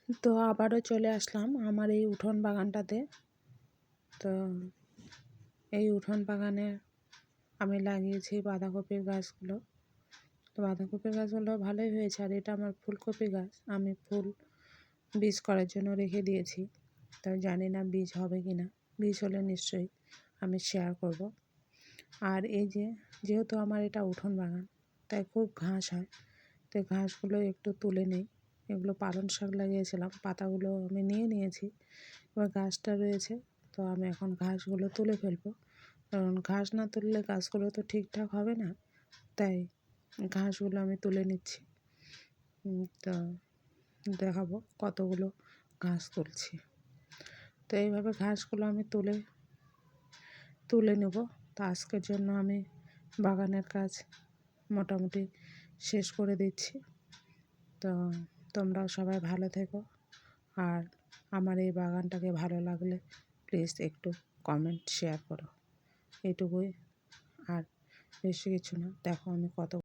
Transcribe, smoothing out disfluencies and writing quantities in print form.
তো আবারও চলে আসলাম আমার এই উঠোন বাগানটাতে। তো এই উঠোন বাগানে আমি লাগিয়েছি বাঁধাকপির গাছগুলো। তো বাঁধাকপির গাছগুলো ভালোই হয়েছে, আর এটা আমার ফুলকপি গাছ। আমি ফুল বীজ করার জন্য রেখে দিয়েছি। তো জানি না বীজ হবে কি না, বীজ হলে নিশ্চয়ই আমি শেয়ার করব। আর এই যেহেতু আমার এটা উঠোন বাগান, তাই খুব ঘাস হয়। তো ঘাসগুলো একটু তুলে নেই। এগুলো পালং শাক লাগিয়েছিলাম, পাতাগুলো আমি নিয়ে নিয়েছি, এবার ঘাসটা রয়েছে। তো আমি এখন ঘাসগুলো তুলে ফেলবো, কারণ ঘাস না তুললে গাছগুলো তো ঠিকঠাক হবে না। তাই ঘাসগুলো আমি তুলে নিচ্ছি। তো দেখাবো কতগুলো ঘাস তুলছি। তো এইভাবে ঘাসগুলো আমি তুলে নেব। তো আজকের জন্য আমি বাগানের কাজ মোটামুটি শেষ করে দিচ্ছি। তো তোমরাও সবাই ভালো থেকো, আর আমার এই বাগানটাকে ভালো লাগলে প্লিজ একটু কমেন্ট শেয়ার করো। এটুকুই, আর বেশি কিছু না। দেখো আমি কত